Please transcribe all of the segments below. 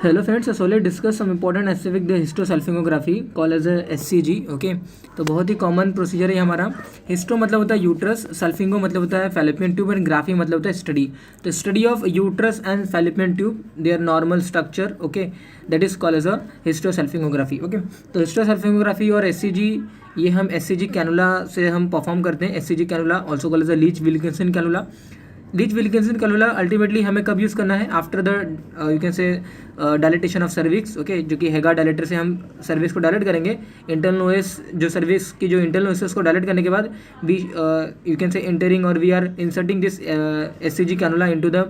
Hello friends, so let's discuss some important aspect the hysterosalpingography call as SCG। Okay, तो बहुत ही common procedure है हमारा। Histo मतलब होता है यूट्रस, सल्फिंगो मतलब होता है फैलोपियन ट्यूब एंड ग्राफी मतलब होता है स्टडी। तो study of uterus and fallopian tube, their normal structure, okay, that is call as a hysterosalpingography. Okay, तो हिस्टोसल्फिंगोग्राफी और SCG ये हम SCG कैनुला से हम परफॉर्म करते हैं। SCG cannula also call as a Leech Wilkinson cannula. Leech Wilkinson cannula ultimately हमें कब यूज़ करना है? After the you can say dilatation of cervix, okay, जो कि हेगा डायलेटर से हम सर्विक्स को डायलेट करेंगे। इंटरनल ओएस जो सर्विक्स की जो इंटरनल ओएस को डायलेट करने के बाद we you can say entering और we are inserting this SCG cannula into the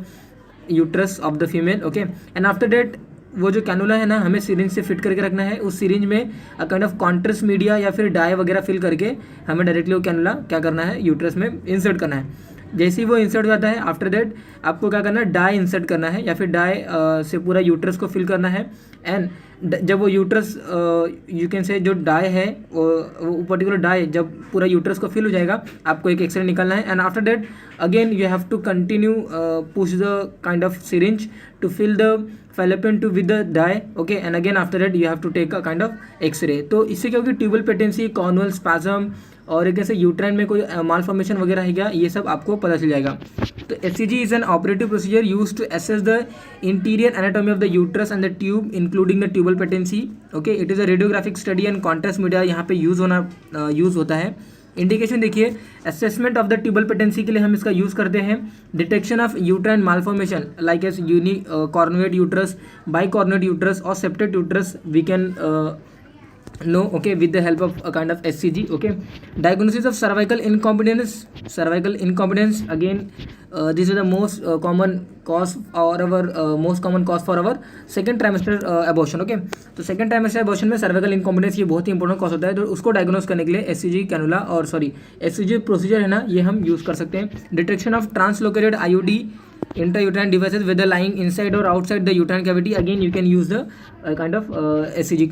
uterus of the female. Okay, and after that वो जो कैनुला है ना, हमें सिरिंज से फिट करके रखना है। उस सिरिंज में काइंड ऑफ कॉन्ट्रास्ट मीडिया या फिर डाई वगैरह फिल करके हमें डायरेक्टली वो कैनुला क्या करना है? यूट्रस में इंसर्ट करना है। जैसे ही वो इंसर्ट जाता है, आफ्टर दैट आपको क्या करना है? डाई इंसर्ट करना है या फिर डाई से पूरा यूट्रस को फिल करना है। एंड जब वो यूट्रस यू कैन से जो डाई है वो पर्टिकुलर डाई जब पूरा यूट्रस को फिल हो जाएगा, आपको एक एक्सरे निकालना है। And after that again you have to continue push the kind of syringe to fill the fallopian tube with the dye. Okay, and again after that you have to take a kind of x ray. तो इससे क्या होगी? Tubal patency, cornual spasm और एक ऐसे uterine में कोई माल formation वगैरह है क्या, ये सब आपको पता चल जाएगा। तो SCG is an operative procedure use to assess the interior anatomy of the uterus and the tube including the tubal patency. Okay, it is a radiographic study and contrast media यहाँ पे यूज़ होता है। Indication देखिए, assessment of the tubal patency के लिए हम इसका use करते हैं। Detection of uterine malformation like as unicornuate uterus, bicornuate uterus और septate uterus we can no, okay, with the help of a kind of SCG. Okay, diagnosis of cervical incompetence again, this is the most common cause or our most common cause for our second trimester abortion. Okay, तो second trimester abortion में cervical incompetence ये बहुत ही important cause होता है। तो उसको diagnose करने के लिए SCG कैनुला और SCG प्रोसीजर है ना, ये हम यूज़ कर सकते हैं। Detection of translocated IUD intrauterine devices whether lying inside or outside the uterine cavity, again you can use the kind of SCG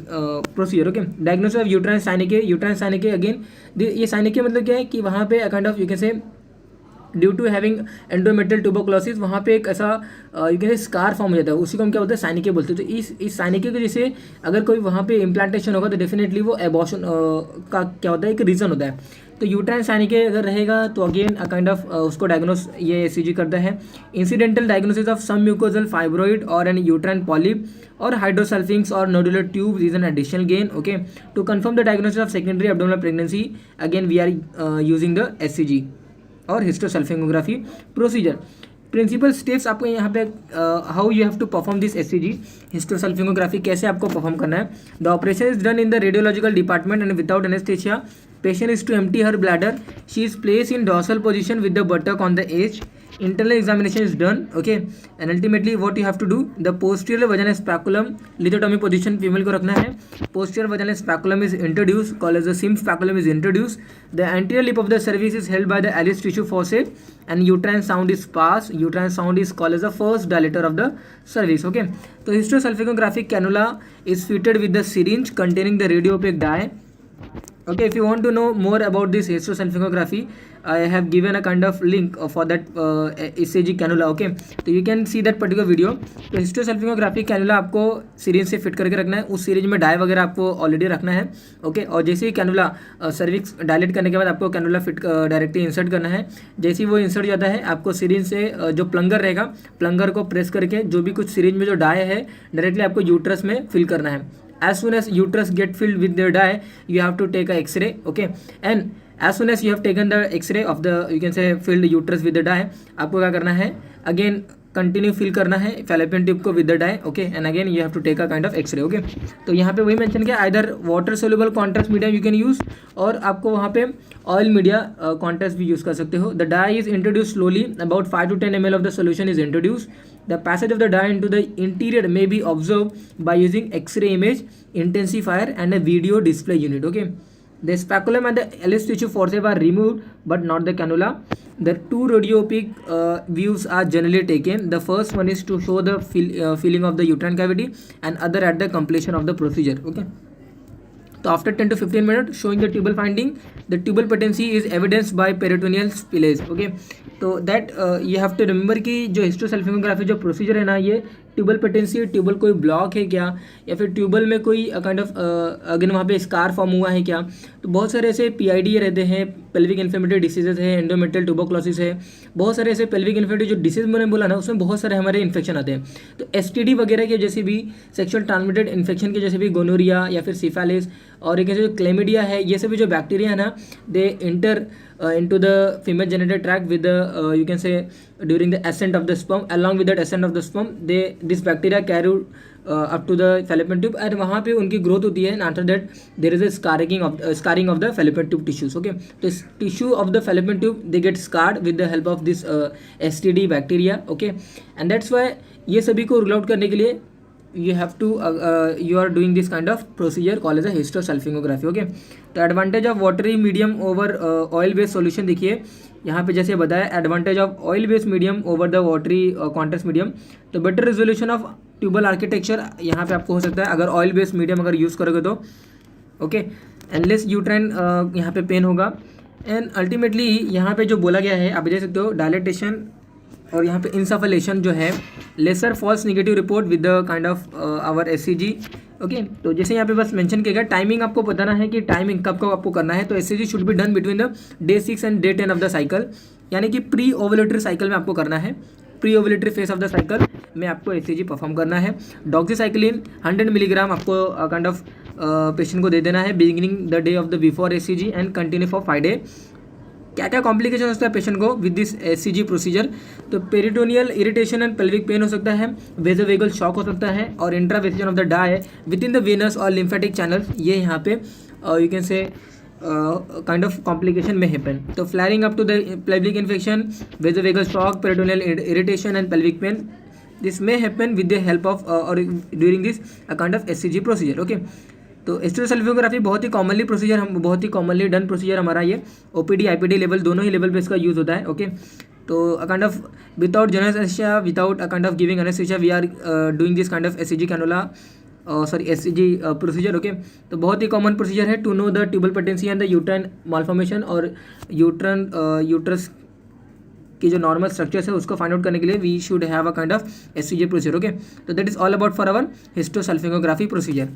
procedure. Okay, diagnosis of uterine synecdoche again, ये synecdoche मतलब क्या है कि वहाँ पे kind of you can say due to having endometrial tuberculosis वहाँ पे एक ऐसा you can say scar form हो जाता है, उसी को हम क्या बोलते हैं? साइनिके बोलते हैं। तो इस साइनिके के जैसे अगर कोई वहाँ पे इम्प्लांटेशन होगा तो डेफिनेटली वो एबॉर्शन का क्या होता है? एक रीज़न होता है। तो यूट्राइन साइनिके अगर रहेगा तो अगेन काइंड ऑफ उसको डायग्नोस ये SCG करता है। Incidental diagnosis of some mucosal fibroid और एन यूट्राइन पॉलिप और हाइड्रोसल्फिंग्स और nodular tube is an additional gain. Okay, to confirm the diagnosis of secondary abdominal pregnancy again we are using the SCG और hysterosalpingography procedure. Principal steps आपको यहाँ पे how you have to perform this SCG hysterosalpingography, कैसे आपको perform करना है। The operation is done in the radiological department and without anaesthesia. Patient is to empty her bladder, she is place in dorsal position with the buttock on the edge. Internal examination is done. Okay, and ultimately what you have to do, the posterior vaginal speculum lithotomy position female को रखना है। posterior vaginal speculum is introduced called as the sim speculum is introduced. The anterior lip of the cervix is held by the Alice tissue fossa and uterine sound is passed. Uterine sound is called as the first dilator of the cervix. Okay, तो hysterosalpingographic cannula is fitted with the syringe containing the radiopaque dye. Okay, if you want to know more about this hysterosalpingography, I have given a kind of link for that SCG cannula. Okay, तो you can see that particular video. तो hysterosalpingography cannula आपको syringe से fit करके रखना है। उस syringe में die वगैरह आपको ऑलरेडी रखना है। ओके, और जैसे ही कैनुला सर्विक्स डायलेट करने के बाद आपको कैनुला फिट डायरेक्टली इंसर्ट करना है। जैसे ही वो इंसर्ट जाता है, आपको सिरिंज से जो प्लंगर रहेगा, प्लंगर को प्रेस करके जो भी कुछ सिरिंज में जो डाई है डायरेक्टली आपको यूट्रस में फिल करना है। As soon as uterus get filled with the dye, you have to take a X-ray. Okay, and as soon as you have taken the X-ray of the you can say filled uterus with the dye, आपको क्या करना है? Again continue fill करना है fallopian tube को with the dye. Okay, and again you have to take a kind of x ray. Okay, तो यहाँ पे वही मेंशन किया, either water soluble contrast media you can use, और आपको वहाँ पे ऑयल मीडिया कॉन्ट्रास्ट भी यूज कर सकते हो। The dye is introduce slowly, about 5 to 10 ml of the solution is introduce. The passage of the dye into the interior may be observed by using X-ray image intensifier and a video display unit. Okay, the speculum and the Alice tissue forceps are removed, but not the cannula. The two radiopaque views are generally taken. The first one is to show the filling of the uterine cavity, and other at the completion of the procedure. Okay. तो after 10 to 15 minute showing the tubal finding, the tubal patency is evidence by peritoneal spillage. Okay, तो that you have to remember कि जो hysterosalpingography जो procedure है ना, ये tubal patency, tubal कोई block है क्या, या फिर ट्यूबल में कोई काइंड ऑफ अगेन वहाँ पे स्कार फॉर्म हुआ है क्या। तो बहुत सारे ऐसे PID रहते हैं, पेल्विक इन्फ्लेमेटरी डिसीजेज है, एंडोमेट्रियल ट्यूबरक्लोसिस है, बहुत सारे ऐसे पेल्विक इन्फ्लेमेटरी जो डिसीज मैंने बोला ना, उसमें बहुत सारे हमारे इन्फेक्शन आते हैं। तो STD वगैरह के जैसे भी सेक्शुअल ट्रांसमिटेड इन्फेक्शन के जैसे भी गोनोरिया या फिर सिफालिस और एक ऐसे जो क्लेमिडिया है, ये सभी जो बैक्टीरिया है ना, दे inter into the female genital tract with the you can say during the ascent of the sperm. Along with that ascent of the sperm, this bacteria carry up to the fallopian tube, and वहाँ पे उनकी growth होती है, and after that there is a scarring of the fallopian tube tissues. Okay, तो इस tissue of the fallopian tube they get scarred with the help of this STD bacteria. Okay, and that's why ये सभी को rule out करने के लिए you have to you are doing this kind of procedure called as a histosalpingography. Okay, तो advantage of watery medium over oil based solution देखिए यहाँ पे जैसे बताया, advantage of oil based medium over the watery contrast medium. तो better resolution of tubal architecture यहाँ पे आपको हो सकता है अगर ऑयल बेस्ड मीडियम अगर यूज़ करोगे तो। ओके, एंड लेस यूट्राइन यहाँ पे पेन होगा, एंड अल्टीमेटली यहाँ पे जो बोला गया है आप देख सकते हो, डायलेटेशन और यहाँ पे इंसफलेशन जो है, lesser false negative report with the kind of our SCG। Okay, तो जैसे यहाँ पे बस मेंशन किया गया, टाइमिंग आपको बताना है कि टाइमिंग कब कब आपको करना है। तो SCG should be done between the day 6 and day 10 of the cycle, यानी कि प्री ओवुलेटरी साइकिल में आपको करना है, pre ovulatory face of the cycle में आपको SCG परफॉर्म करना है। डॉक्सीसाइक्लिन 100 मिलीग्राम आपको काइंड ऑफ पेशेंट को दे देना है beginning the day of the before SCG and continue for 5 day. क्या क्या कॉम्प्लिकेशन हो सकता है पेशेंट को विद दिस SCG प्रोसीजर, तो peritoneal irritation and pelvic pain हो सकता है, वेजोवेगल शॉक हो सकता है, और intravasation of the dye within the venous और लिम्फेटिक चैनल्स, ये यहाँ पे you can say kind of complication में हैपन। तो flaring up to the pelvic infection, vasovagal shock, peritoneal irritation and pelvic pain, this may happen with the help of और during this kind of SCG procedure. Okay, तो हिस्टोसल्फियोग्राफी बहुत ही commonly procedure, हम बहुत ही commonly done procedure हमारा ये OPD IPD level दोनों ही level पे इसका यूज़ होता है। ओके, तो a kind of without general anaesthesia, without a kind of giving anaesthesia, we are doing this kind of SCG cannula SCG procedure. Okay, तो बहुत ही कॉमन प्रोसीजर है to know the tubal patency and the uterine malformation, और uterus की जो normal structures है उसको find out करने के लिए we should have a kind of SCG procedure. Okay, तो that is all about for our hysterosalpingography procedure.